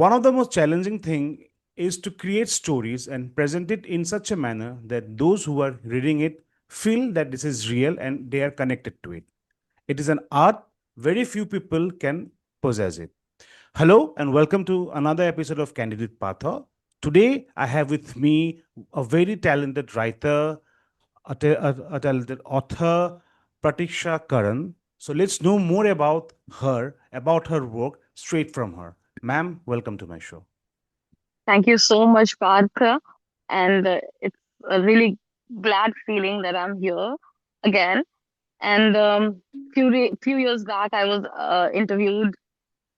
One of the most challenging thing is to create stories and present it in such a manner that those who are reading it feel that this is real and they are connected to it. It is an art very few people can possess it. Hello and welcome to another episode of Candid with Partha. Today I have with me a very talented writer, a talented author, Pratiksha Karn. So let's know more about her work straight from her. Ma'am, welcome to my show. Thank you so much, Partha. And it's a really glad feeling that I'm here again. And few years back, I was interviewed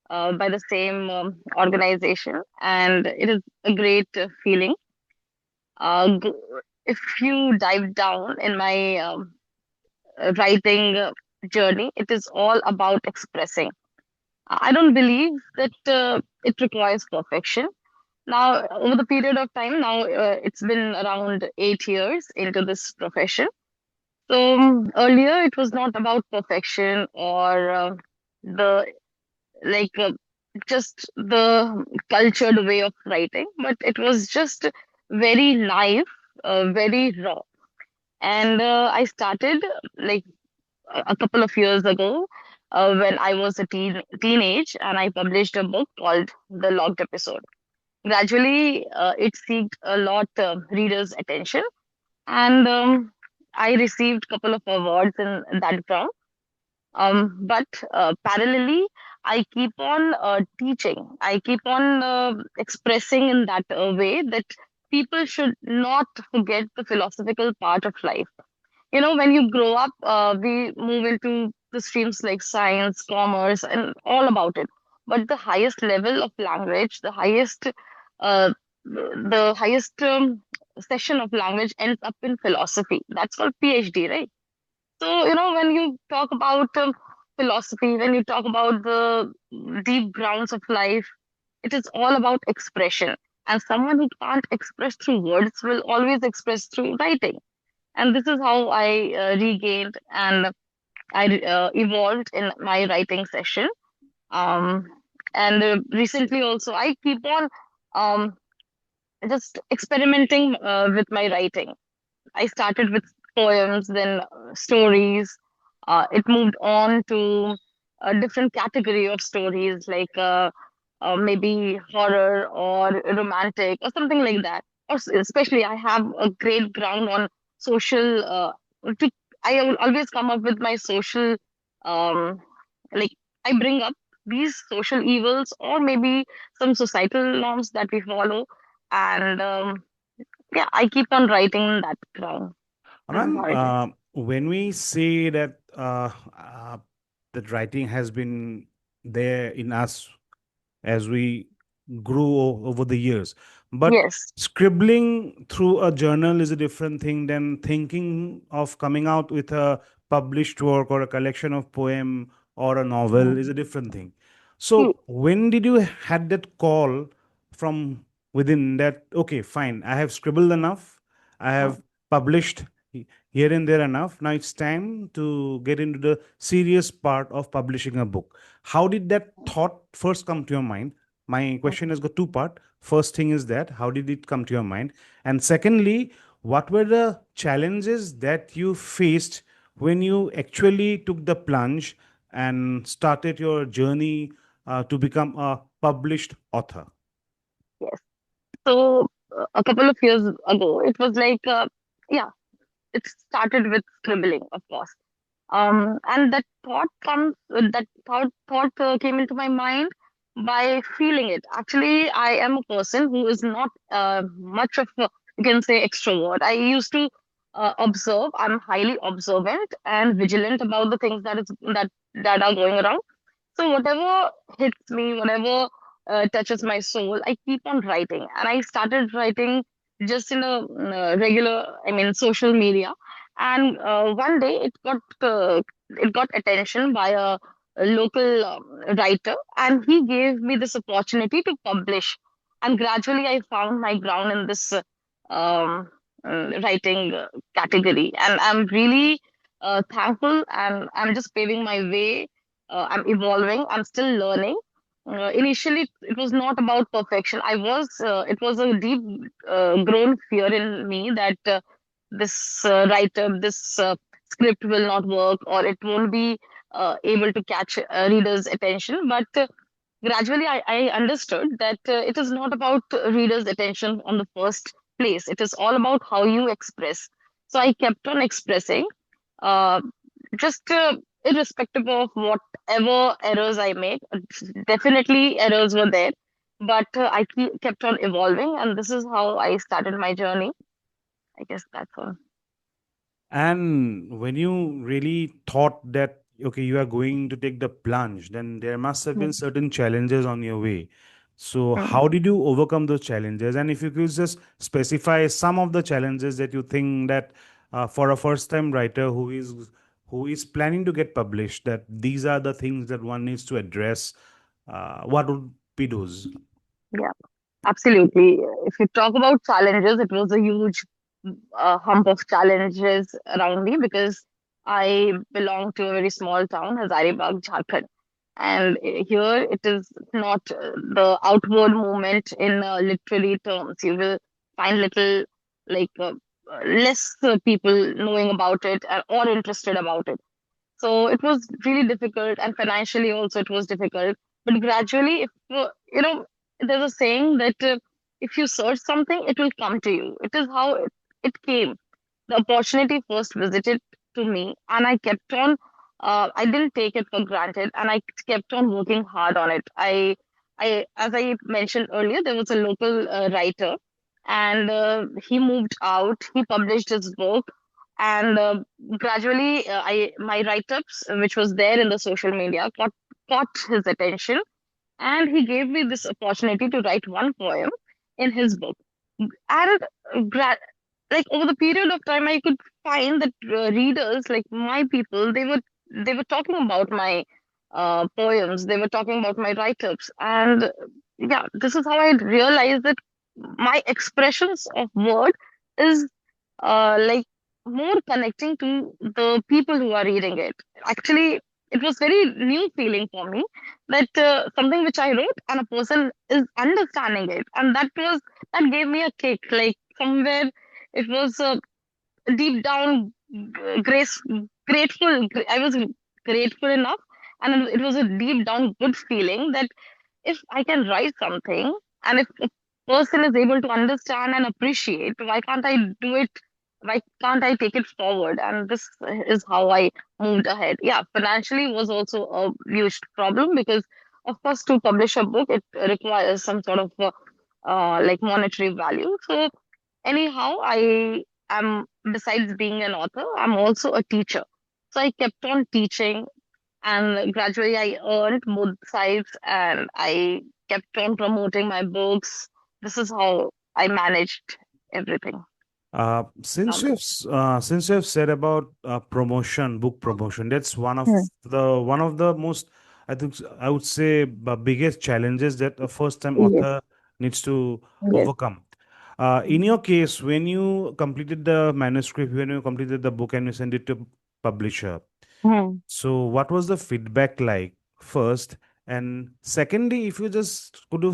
by the same organization, and it is a great feeling. Uh, g- if you dive down in my writing journey, it is all about expressing. I don't believe that it requires perfection. Now, over the period of time, now it's been around 8 years into this profession. So earlier, it was not about perfection or the like just the cultured way of writing, but it was just very naive, very raw. And I started like a couple of years ago when I was a teenage, and I published a book called The Logged Episode. Gradually, it seeked a lot readers' attention, and I received a couple of awards in that ground. But parallelly, I keep on teaching. I keep on expressing in that way that people should not forget the philosophical part of life. You know, when you grow up, we move into the streams like science, commerce, and all about it. But the highest level of language, uh, the highest session of language ends up in philosophy. That's called PhD, right? So, you know, when you talk about philosophy, when you talk about the deep grounds of life, it is all about expression. And someone who can't express through words will always express through writing. And this is how I regained and I evolved in my writing session. Um, and recently also, I keep on um, just experimenting with my writing. I started with poems, then stories. It moved on to a different category of stories like maybe horror or romantic or something like that. Especially, I have a great ground on social. To, I will always come up with my social, um, like I bring up these social evils or maybe some societal norms that we follow, and yeah, I keep on writing that ground. This is Ma'am, how it is. when we say that writing has been there in us as we grew over the years. But Yes. scribbling through a journal is a different thing than thinking of coming out with a published work or a collection of poem or a novel is a different thing. Hmm. So when did you had that call from within that, okay, fine, I have scribbled enough, I Hmm. have published here and there enough. Now it's time to get into the serious part of publishing a book. How did that thought first come to your mind? My question has got two part. First thing is that how did it come to your mind? And secondly, what were the challenges that you faced when you actually took the plunge and started your journey to become a published author? Yes. So a couple of years ago, it was like, yeah, it started with scribbling, of course. And that thought came into my mind by feeling it. Actually, I am a person who is not much of a, you can say, extrovert. I used to observe. I'm highly observant and vigilant about the things that are going around. So whatever hits me, whatever touches my soul, I keep on writing. And I started writing just in a regular, I mean, social media. And one day it got attention by a local writer, and he gave me this opportunity to publish. And gradually, I found my ground in this um, writing category, and I'm really thankful, and I'm just paving my way. I'm evolving. I'm still learning. initially it was not about perfection. It was a deep grown fear in me that this writer, this script will not work, or it won't be able to catch readers' attention. But gradually, I understood that it is not about readers' attention on the first place. It is all about how you express. So I kept on expressing, uh, just irrespective of whatever errors I make. Definitely, errors were there, but kept on evolving, and this is how I started my journey. I guess that's all. And when you really thought that, okay, you are going to take the plunge, then there must have been Hmm. certain challenges on your way. So, Hmm. how did you overcome those challenges? And if you could just specify some of the challenges that you think that for a first-time writer who is planning to get published, that these are the things that one needs to address, what would be those? Yeah. Absolutely. If you talk about challenges, it was a huge hump of challenges around me because I belong to a very small town, Hazaribag, Jharkhand. And here it is not the outward movement in literary terms. You will find little, like, less people knowing about it or interested about it. So it was really difficult, and financially also it was difficult. But gradually, if there's a saying that if you search something, it will come to you. It is how it came. The opportunity first visited to me, and I kept on. I didn't take it for granted, and I kept on working hard on it. As I mentioned earlier, there was a local writer, and he moved out. He published his book, and gradually, my write-ups, which was there in the social media, caught his attention, and he gave me this opportunity to write one poem in his book. And gra- like over the period of time, I could find that readers, like my people, they were talking about my poems. They were talking about my write-ups, and yeah, this is how I realized that my expressions of word is like more connecting to the people who are reading it. Actually, it was very new feeling for me that something which I wrote and a person is understanding it, and that gave me a kick. Like somewhere, it was deep down grace grateful. I was grateful enough, and it was a deep down good feeling that if I can write something and if a person is able to understand and appreciate, why can't I do it? Why can't I take it forward? And this is how I moved ahead. Yeah, financially was also a huge problem because, of course, to publish a book, it requires some sort of like monetary value. So, anyhow, I am, besides being an author, I'm also a teacher. So I kept on teaching and gradually I earned both sides and I kept on promoting my books. This is how I managed everything Since around it. since you've said about promotion, book promotion, that's Hmm. one of the most, I think I would say, biggest challenges that a first time Yes, author needs to yes. overcome. In your case, when you completed the manuscript, when you completed the book and you sent it to publisher, Hmm. so what was the feedback like first? And secondly, if you just could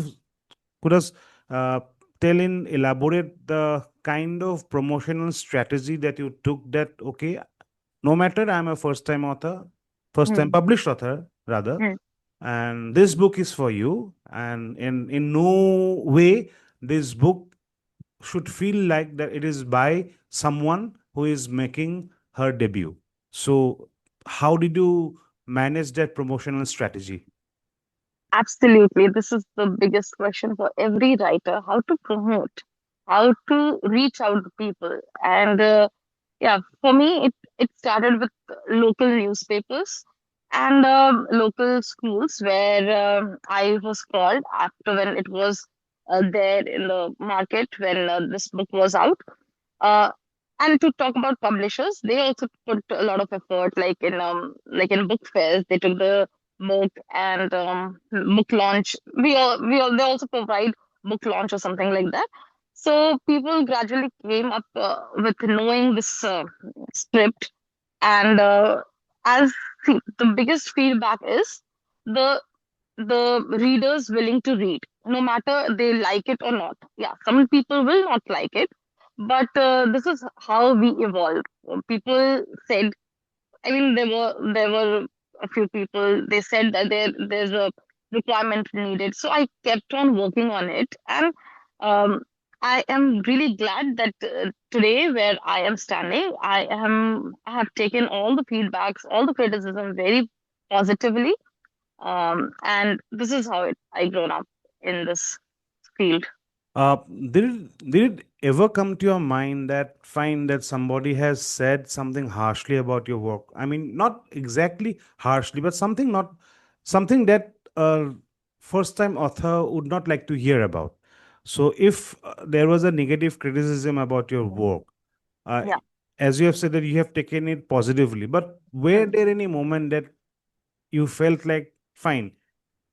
us uh, tell in elaborate the kind of promotional strategy that you took, that okay, no matter I'm a first time author, first time Hmm. published author rather, Hmm. and this book is for you, and in no way this book should feel like that it is by someone who is making her debut. So how did you manage that promotional strategy? Absolutely. This is the biggest question for every writer, how to promote, how to reach out to people. And yeah, for me, it started with local newspapers and local schools where I was called after when it was there in the market when this book was out. Uh, and to talk about publishers, they also put a lot of effort, like in book fairs, they took the book and book launch. They also provide book launch or something like that. So people gradually came up with knowing this script, and as see, the biggest feedback is the the readers willing to read, no matter they like it or not. Yeah, some people will not like it, but this is how we evolved. People said, I mean, there were a few people. They said that there's a requirement needed, so I kept on working on it, and um, I am really glad that today, where I am standing, I have taken all the feedbacks, all the criticism very positively, and this is how I grown up in this field. Did it ever come to your mind that find that somebody has said something harshly about your work? I mean, not exactly harshly, but something that a first-time author would not like to hear about. So, if there was a negative criticism about your work, uh, Yeah. as you have said that you have taken it positively, but were Mm, there any moment that you felt like, fine,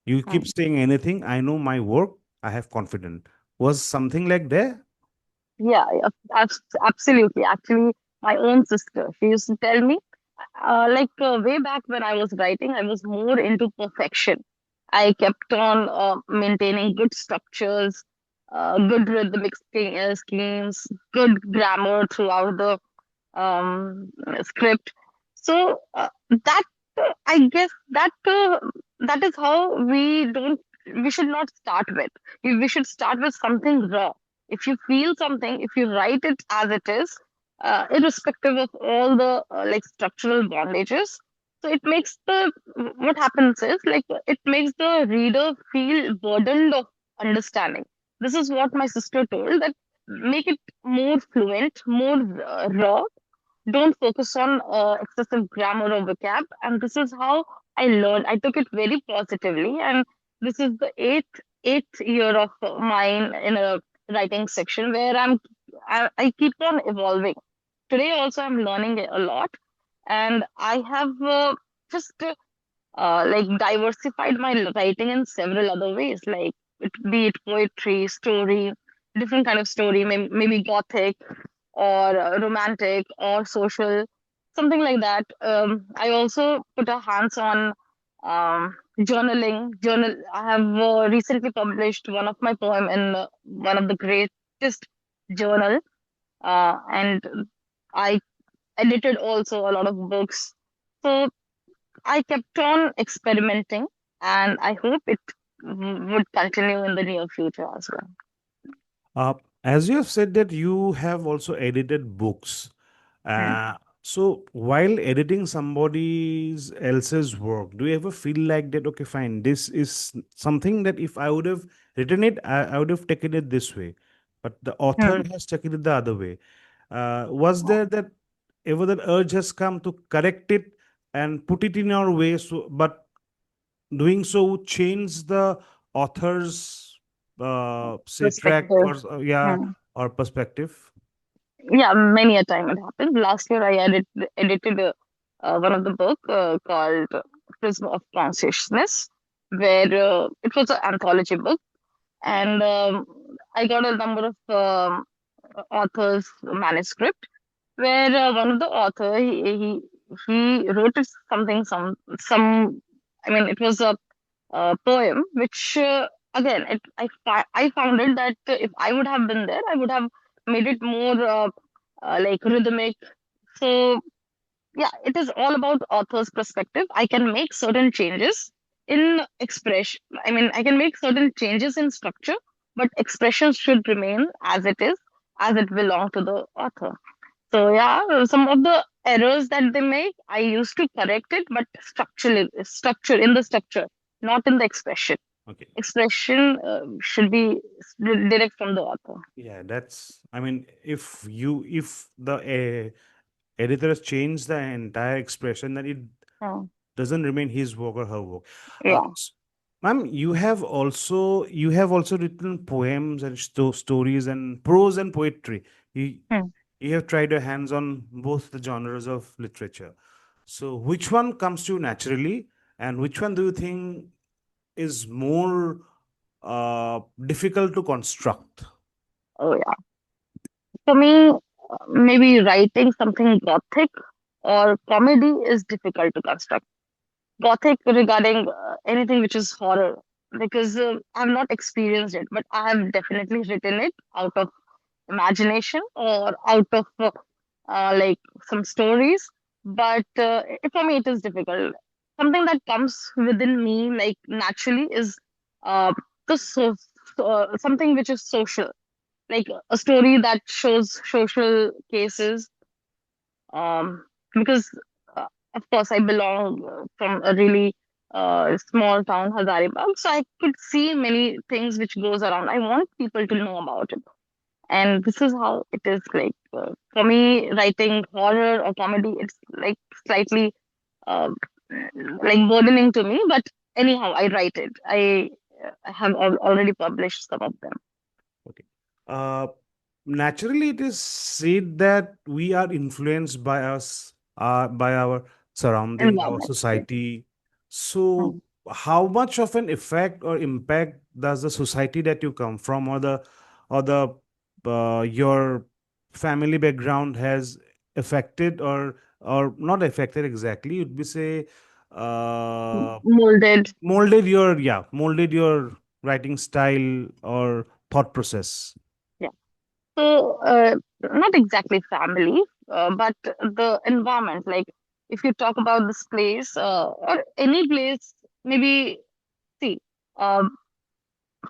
you keep mm. saying anything, I know my work, I have confidence. Was something like there? Yeah, yeah, absolutely. Actually, my own sister, she used to tell me, way back when I was writing, I was more into perfection. I kept on maintaining good structures, good rhythmic schemes, good grammar throughout the script. So that I guess that is how we should not start with. We should start with something raw. If you feel something, if you write it as it is, irrespective of all the structural bondages, so it makes the what happens is like it makes the reader feel burdened of understanding. This is what my sister told, that make it more fluent, more raw, don't focus on excessive grammar or vocab. And this is how I learned. I took it very positively, and this is the eighth year of mine in a writing section where I keep on evolving. Today also I'm learning a lot, and I have just diversified my writing in several other ways, like be it poetry, story, different kind of story, maybe gothic or romantic or social, something like that. I also put a hands on journaling. Journal. I have recently published one of my poem in one of the greatest journal, and I edited also a lot of books. So I kept on experimenting, and I hope it would continue in the near future as well. Uh, as you have said that you have also edited books. Hmm. So while editing somebody else's work, do you ever feel like that, okay, fine, this is something that if I would have written it, I would have taken it this way, but the author Hmm. has taken it the other way. Was there that ever that urge has come to correct it and put it in our way, so but doing so would change the author's say track Perspective. or yeah, Hmm. or perspective? Yeah, many a time it happened. Last year, edited one of the book called Prism of Consciousness, where it was an anthology book, and I got a number of authors' manuscript, where one of the author he wrote something some. I mean, it was a poem, which again, I found it that if I would have been there, I would have made it more rhythmic. So yeah, it is all about author's perspective. I can make certain changes in expression. I mean, I can make certain changes in structure, but expression should remain as it is, as it belongs to the author. So yeah, some of the errors that they make, I used to correct it, but structure in the structure, not in the expression. Okay. Expression should be direct from the author. Yeah, that's, I mean, if the editor has changed the entire expression, then it Hmm. doesn't remain his work or her work. Yeah. Ma'am, you have also written poems and stories and prose and poetry. You Hmm. you have tried your hands on both the genres of literature. So which one comes to you naturally, and which one do you think is more difficult to construct? Oh yeah. For me, maybe writing something gothic or comedy is difficult to construct. gothic regarding anything which is horror because I've not experienced it, but I have definitely written it out of imagination or out of like some stories. But for me, it is difficult. Something that comes within me, like naturally, is uh, something which is social, like a story that shows social cases. Um, because of course, I belong from a really small town, Hazaribag, so I could see many things which goes around. I want people to know about it, and this is how it is. Like for me, writing horror or comedy, it's like slightly uh, like burdening to me. But anyhow, I write it. I have already published some of them. Okay. Uh, Naturally, it is said that we are influenced by us, by our surrounding, our Environment. Yes. society. So, Mm. how much of an effect or impact does the society that you come from, or the your family background has affected, or not affected exactly? You'd be say Molded. molded your writing style or thought process. Yeah. So, not exactly family, but the environment. Like, if you talk about this place or any place, maybe, see, um,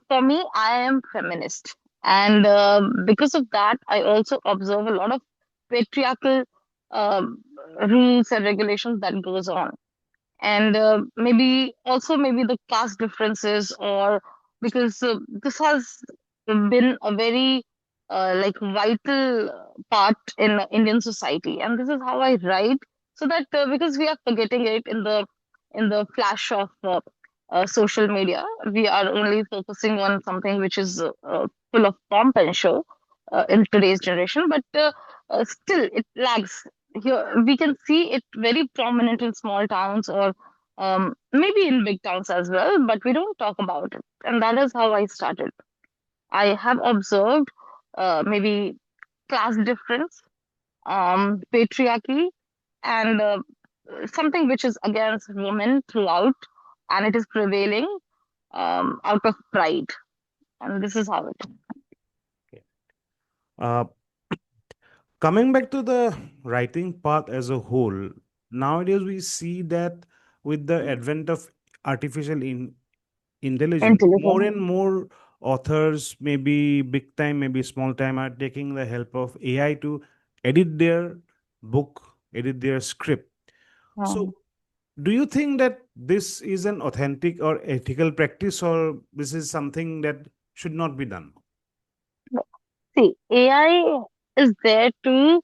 for me, I am feminist. And because of that, I also observe a lot of patriarchal um, rules and regulations that goes on, and maybe also maybe the caste differences, or because this has been a very like vital part in Indian society, and this is how I write, so that because we are forgetting it in the flash of social media, we are only focusing on something which is full of pomp and show in today's generation, but still it lags. Here we can see it very prominent in small towns, or maybe in big towns as well, but we don't talk about it. And that is how I started. I have observed maybe class difference, patriarchy, and something which is against women throughout, and it is prevailing out of pride. And this is how it is. Okay. Uh, Coming back to the writing part as a whole, nowadays we see that with the advent of artificial intelligence, more Intelligent. and more authors, maybe big time, maybe small time, are taking the help of AI to edit their book, edit their script. So, Um, do you think that this is an authentic or ethical practice, or this is something that should not be done? See, AI is there to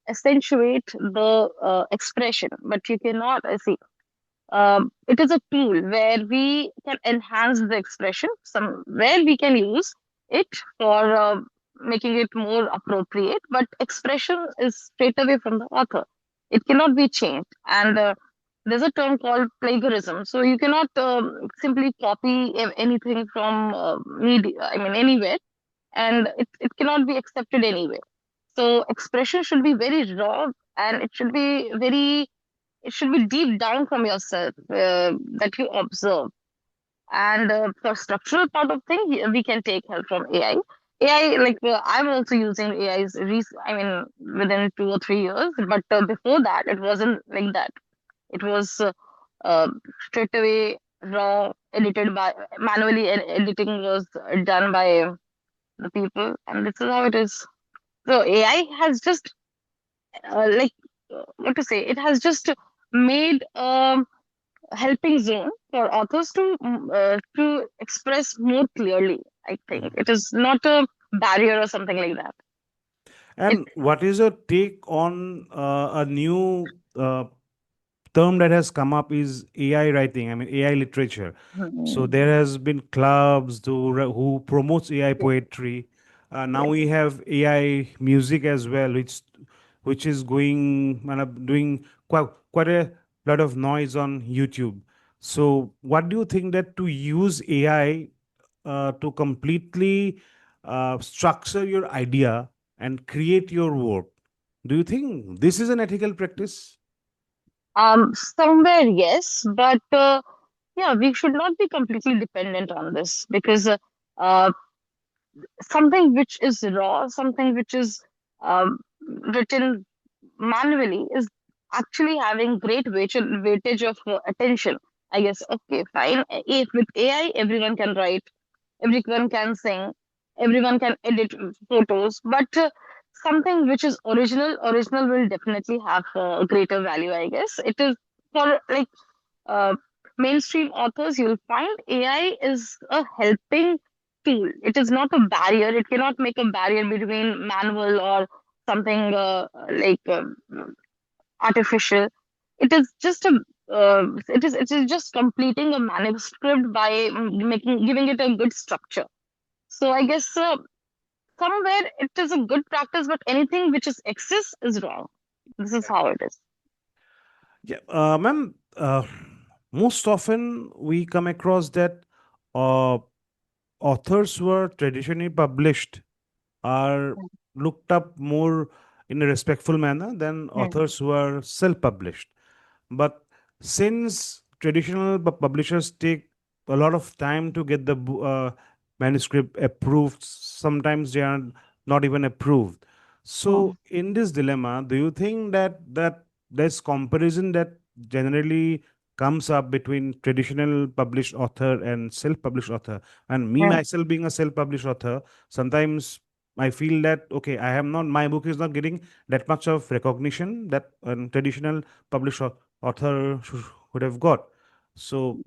accentuate the expression, but you cannot see. It is a tool where we can enhance the expression, where we can use it for making it more appropriate, but expression is straight away from the author. It cannot be changed. And there's a term called plagiarism. So you cannot simply copy anything from media, I mean, anywhere, and it cannot be accepted anywhere. So expression should be very raw, and it should be deep down from yourself that you observe. And for structural part of thing, we can take help from AI. AI, like I'm also using AI's, I mean, within 2 or 3 years. But before that, it wasn't like that. It was uh, straight away raw, edited by manually, and editing was done by the people, and this is how it is. So AI has just like what to say? It has just made helping zone for authors to express more clearly. I think Mhm. it is not a barrier or something like that. It And what is your take on a new term that has come up is AI writing? I mean AI literature. So mm, there has been clubs who promotes AI yes, poetry. Now yes. we have AI music as well, which is going doing quite a lot of noise on YouTube. So what do you think that to use AI to completely structure your idea and create your work? Do you think this is an ethical practice? Somewhere yes, but yeah, we should not be completely dependent on this because uh, something which is raw, something which is um, written manually is actually having great weightage of attention. I guess, okay, fine. If with AI, everyone can write, everyone can sing, everyone can edit photos, but something which is original will definitely have greater value, I guess. It is for like uh, mainstream authors, you'll find AI is a helping tool. It is not a barrier. It cannot make a barrier between manual or something artificial. It is just a it is just completing a manuscript by making giving it a good structure. So I guess somewhere it is a good practice, but anything which is excess is wrong. This is how it is. Yeah, ma'am. Most often we come across that uh, authors were traditionally published are looked up more in a respectful manner than Hmm. authors who are self-published. But since traditional publishers take a lot of time to get the manuscript approved, sometimes they are not even approved. Hmm. So, in this dilemma, do you think that there's comparison that generally comes up between traditional published author and self-published author? And me Hmm. myself being a self-published author, sometimes I feel that okay, I am not my book is not getting that much of recognition that a traditional published author would have got. So,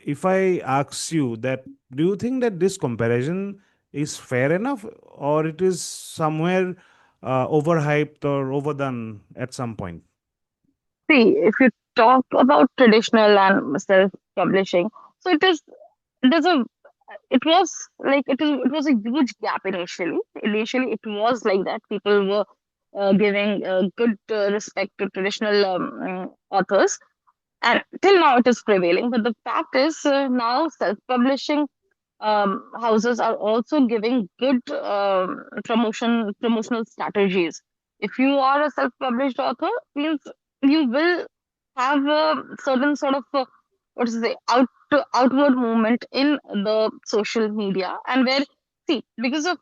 if I ask you that, do you think that this comparison is fair enough, or it is somewhere overhyped or overdone at some point? See, if you talk about traditional and self-publishing, so there's a it was it was a huge gap initially. Initially, it was like that. People were giving good respect to traditional authors, and till now it is prevailing. But the fact is, now self-publishing houses are also giving good promotional strategies. If you are a self-published author, means you will have a certain sort of what is the outward movement in the social media, and where see because of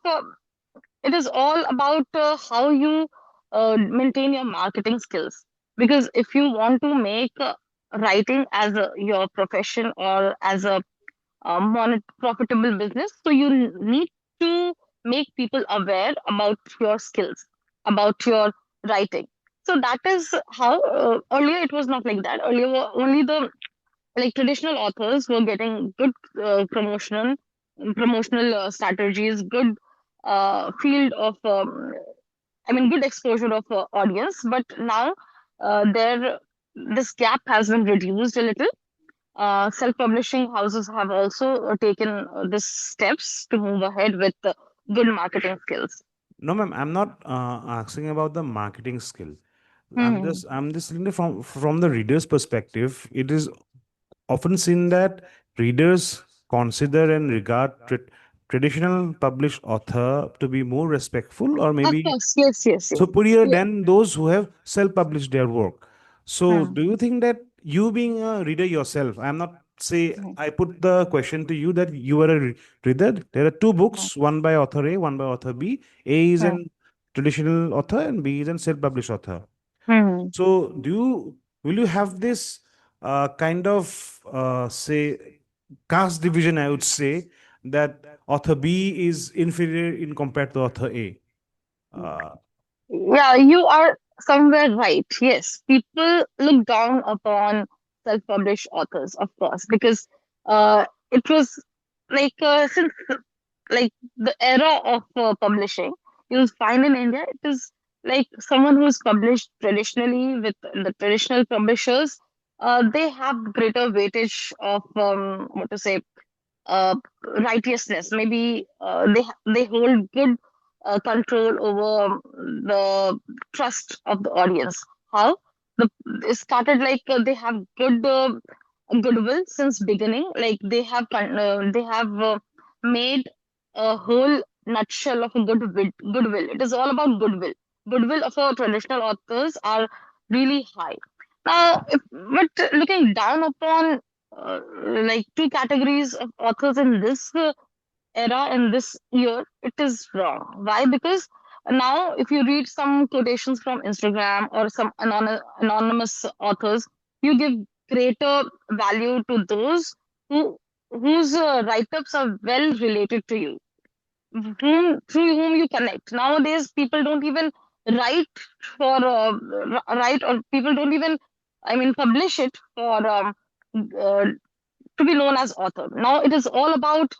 it is all about how you maintain your marketing skills. Because if you want to make writing as your profession or as a profitable business. So you need to make people aware about your skills, about your writing. So that is how earlier it was not like that. Earlier only the traditional authors were getting good promotional strategies, good field of good exposure of audience. But now there this gap has been reduced a little. Self-publishing houses have also taken these steps to move ahead with good marketing skills. No, ma'am, I'm not asking about the marketing skill. Hmm. I'm just looking from the reader's perspective. It is often seen that readers consider and regard traditional published author to be more respectful or Of maybe course, yes, yes, yes. superior Yeah. than those who have self-published their work. So, Hmm. do you think that you being a reader yourself, I'm not say Hmm. I put the question to you that you are a reader. There are two Hmm. books, one by author A, one by author B. A is Hmm. an traditional author and B is an self-published author. Hmm. So, will you have this kind of say caste division? I would say that author B is inferior in compared to author A. Uh, Yeah, you are somewhere right. Yes, people look down upon self-published authors, of course, because it was since the era of publishing, you'll find in India, it is like someone who's published traditionally with the traditional publishers, they have greater weightage of what to say uh, righteousness. Maybe they hold good control over the trust of the audience. How it started they have good goodwill since beginning. Like they have made a whole nutshell of a goodwill. It is all about goodwill. Goodwill of our traditional authors are really high. Now, but looking down upon like two categories of authors in this era, in this year, it is wrong. Why? Because now, if you read some quotations from Instagram or some anonymous authors, you give greater value to those who whose write-ups are well related to you, through whom you connect. Nowadays, people don't even write write, or people don't even, I mean, publish it for uh, to be known as author. Now it is all about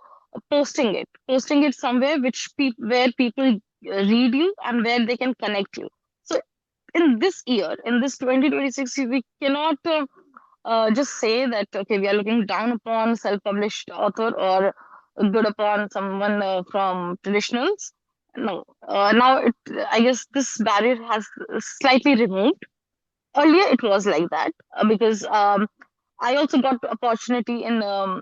posting it somewhere where people read you and where they can connect you. So in this year, in this 2026, we cannot just say that okay, we are looking down upon self-published author or good upon someone from traditionals. No, now I guess this barrier has slightly removed. Earlier it was like that because I also got opportunity in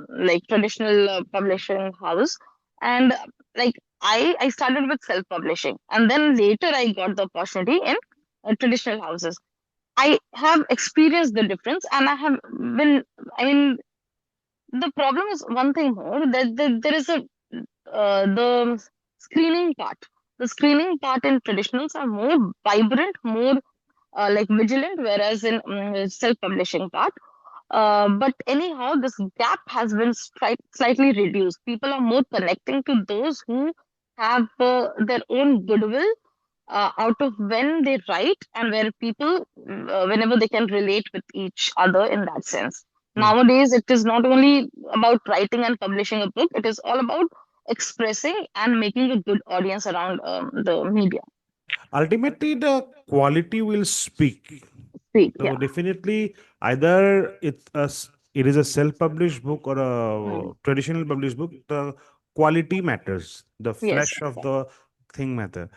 like traditional publishing house, and like I started with self publishing, and then later I got the opportunity in traditional houses. I have experienced the difference, and I have been. I mean, the problem is one thing more, that there is a the screening part. The screening part in traditionals are more vibrant, more like vigilant, whereas in self-publishing part. But anyhow, this gap has been slightly reduced. People are more connecting to those who have their own goodwill out of when they write, and where people, whenever they can relate with each other in that sense. Hmm. Nowadays, it is not only about writing and publishing a book, it is all about expressing and making a good audience around the media. Ultimately, the quality will speak. Speak, So yeah. definitely, either it is a self-published book or Mm. a traditional published book. The quality matters. The Yes. flesh of the thing matter.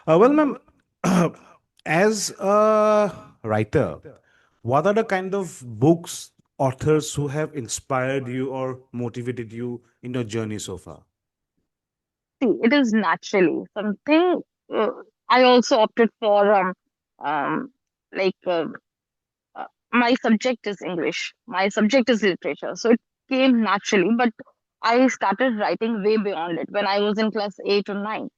Well, ma'am, as a writer, what are the kind of books, authors who have inspired you or motivated you in your journey so far? See, it is naturally something. Uh, I also opted for um, like my subject is English. My subject is literature, so it came naturally. But I started writing way beyond it when I was in class 8 or 9.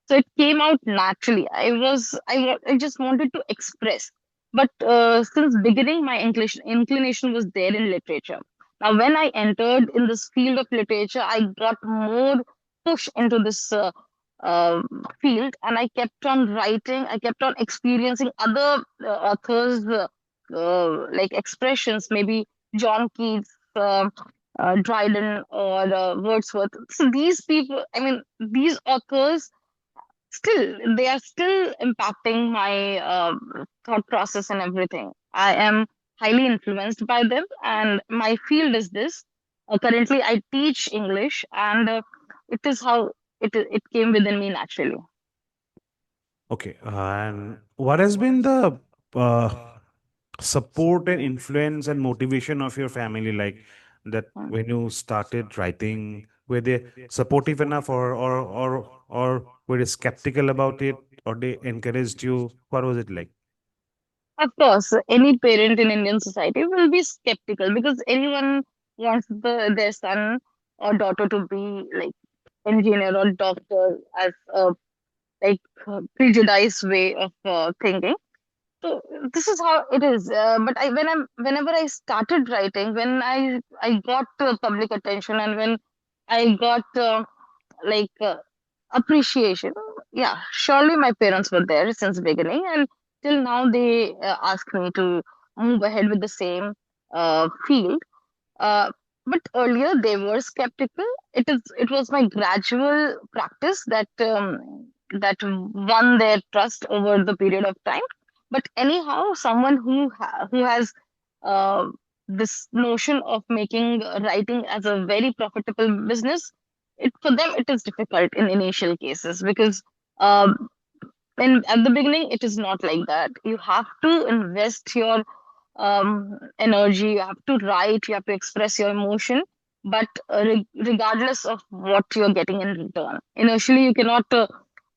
So it came out naturally. I just wanted to express. But since beginning, my English inclination was there in literature. Now, when I entered in this field of literature, I got more push into this uh, field, and I kept on writing. I kept on experiencing other authors' like expressions, maybe John Keats. Dryden or Wordsworth. So these people, I mean, these authors still they are still impacting my thought process and everything. I am highly influenced by them, and my field is this. Currently I teach English, and it is how it came within me naturally. Okay, and what has been the uh, support and influence and motivation of your family like that Mm. when you started writing? Were they supportive enough, or were they skeptical about it, or they encouraged you? What was it like? Of course, any parent in Indian society will be skeptical because anyone wants their son or daughter to be like engineer or doctor as a like prejudiced way of thinking. So this is how it is. But whenever I started writing, when I got public attention, and when I got like appreciation, yeah, surely my parents were there since beginning, and till now they ask me to move ahead with the same field. uh, but earlier they were skeptical. It was my gradual practice that won their trust over the period of time. But anyhow, someone who has uh, this notion of making writing as a very profitable business, it for them it is difficult in initial cases because um, at the beginning it is not like that. You have to invest your energy, you have to write, you have to express your emotion, but regardless of what you're getting in return. Initially, you cannot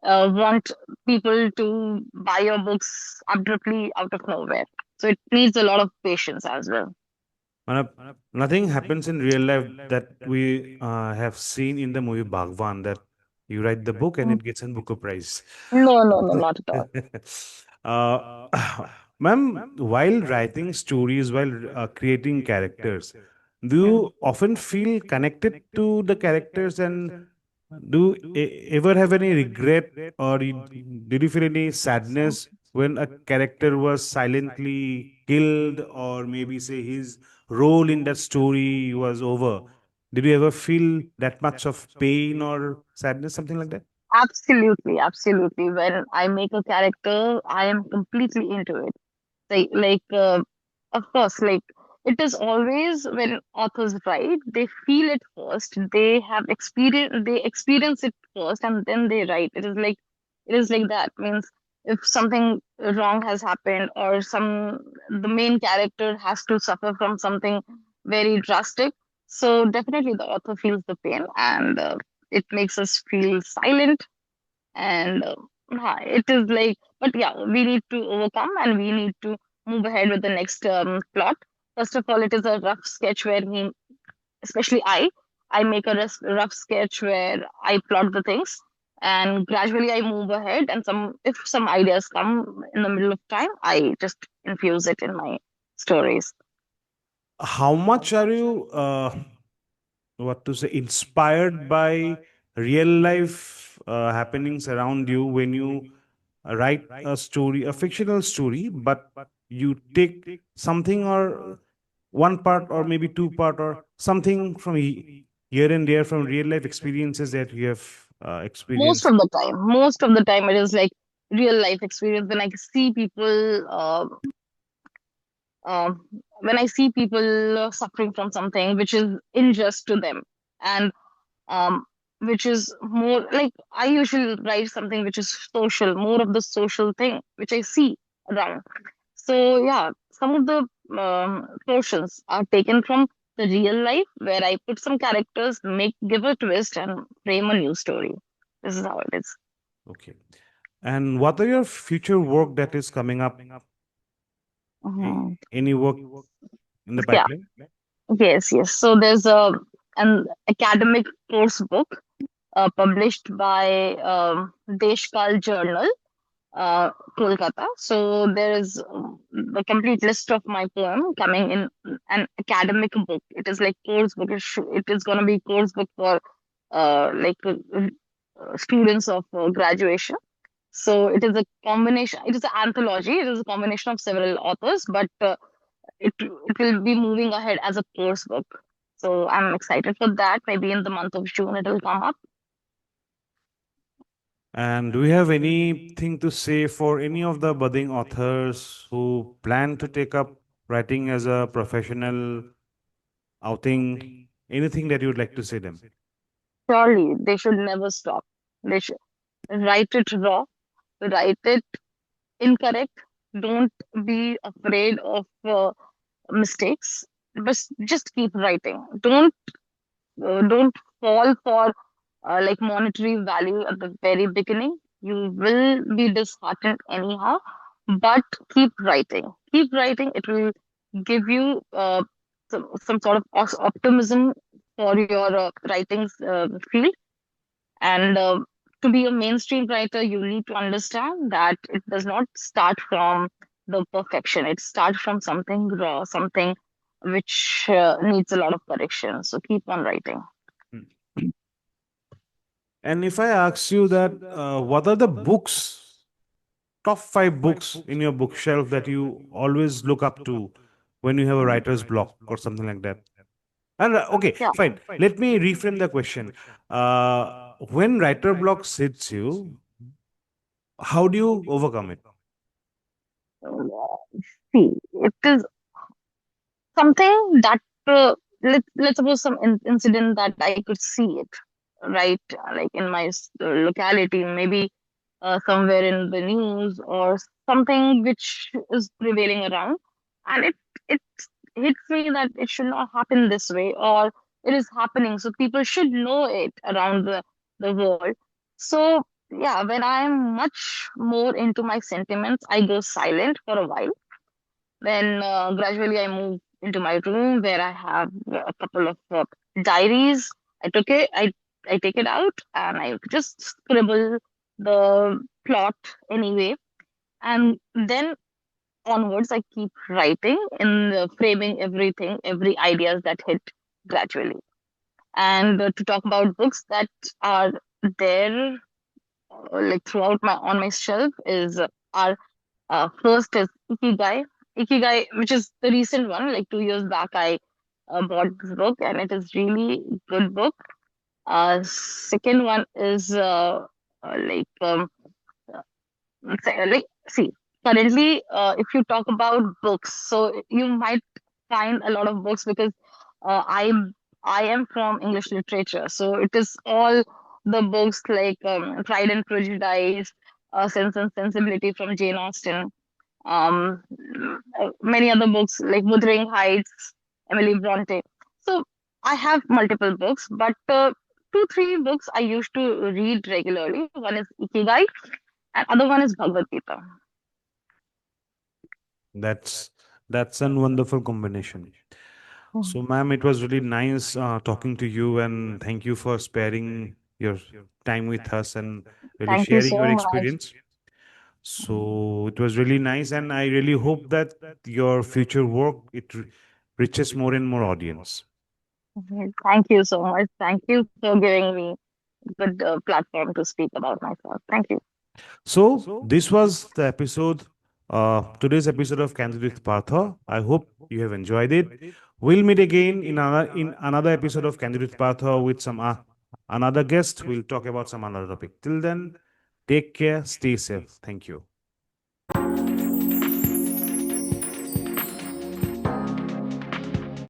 want. people to buy your books abruptly out of nowhere. So it needs a lot of patience as well. Manab, nothing happens in real life that we have seen in the movie Bhagwan, that you write the book and Mm. it gets a Booker Prize. No, no, no, not at all. uh, Ma'am, while writing stories, while creating characters, do Hmm. you often feel connected to the characters, and do ever have any regret, or did you feel any sadness when a character was silently killed, or maybe say his role in that story was over? Did you ever feel that much of pain or sadness, something like that? Absolutely, absolutely. When I make a character, I am completely into it. Of course, like it is always when authors write, they feel it first, they experience it first, and then they write. It is like that. Means if something wrong has happened, or the main character has to suffer from something very drastic, so definitely the author feels the pain, and it makes us feel silent. And it is like, but yeah, we need to overcome, and we need to move ahead with the next plot. First of all, it is a rough sketch where especially I make a rough sketch where I plot the things, and gradually I move ahead, and if some ideas come in the middle of time, I just infuse it in my stories. How much are you what to say, inspired by real life happenings around you when you write a story, a fictional story, but you take something, or one part or maybe two part or something from here and there, from real life experiences that you have experienced? Most of the time, it is like real life experience. When I see people um, when I see people suffering from something which is unjust to them, and um, which is more like, I usually write something which is social, more of the social thing which I see around. So yeah, some of the portions are taken from the real life, where I put some characters, give a twist, and frame a new story. This is how it is. Okay. And what are your future work that is coming up? Mhm. Any work in the Yeah. pipeline? Yes, yes. So there's an academic course book published by Deshkal Journal, Kolkata. So there is the complete list of my poem coming in an academic book. It is like course book. It is going to be course book for students of graduation. So it is a combination. It is an anthology. It is a combination of several authors, but it will be moving ahead as a course book. So I'm excited for that. Maybe in the month of June it will come up. And do you have anything to say for any of the budding authors who plan to take up writing as a professional outing? Anything that you would like to say them? Surely they should never stop. They should write it raw, write it incorrect. Don't be afraid of mistakes, but just keep writing. Don't fall for like monetary value at the very beginning. You will be disheartened anyhow, but keep writing. Keep writing. It will give you some sort of optimism for your writing field. And to be a mainstream writer, you need to understand that it does not start from the perfection. It starts from something raw, something which needs a lot of correction. So keep on writing. Mm. And if I ask you that, what are the books, top five books in your bookshelf that you always look up to when you have a writer's block or something like that? And okay, Yeah. fine. Let me reframe the question. When writer block hits you, how do you overcome it? Uh, See, it is something that let's suppose some incident that I could see it, right, like in my locality, maybe somewhere in the news, or something which is prevailing around, and it hits me that it should not happen this way, or it is happening, so people should know it around the world. So yeah, when I'm much more into my sentiments, I go silent for a while. Then gradually I move into my room where I have a couple of diaries. I took it, I take it out and I just scribble the plot anyway. And then onwards, I keep writing and framing everything, every ideas that hit gradually. And to talk about books that are there, like throughout my on my shelf, is our first is Ikigai. Ikigai, which is the recent one, like 2 years back, I bought this book, and it is really good book. Second one is like like see currently if you talk about books, so you might find a lot of books because I am from English literature, so it is all the books like Pride and Prejudice, Sense and Sensibility from Jane Austen, um, many other books like Wuthering Heights, Emily Bronte. So I have multiple books, but two, three books I used to read regularly. One is Ikigai, and other one is Bhagavad Gita. That's that's a wonderful combination. So, ma'am, it was really nice talking to you, and thank you for sparing your time with us and really Thank you sharing your so much. experience. So, it was really nice, and I really hope that your future work reaches more and more audience. Thank you so much. Thank you for giving me good platform to speak about myself. Thank you. So, this was the episode, today's episode of Candid with Partha. I hope you have enjoyed it. We'll meet again in another episode of Candid with Partha with some another guest. We'll talk about some another topic. Till then, take care, stay safe. Thank you.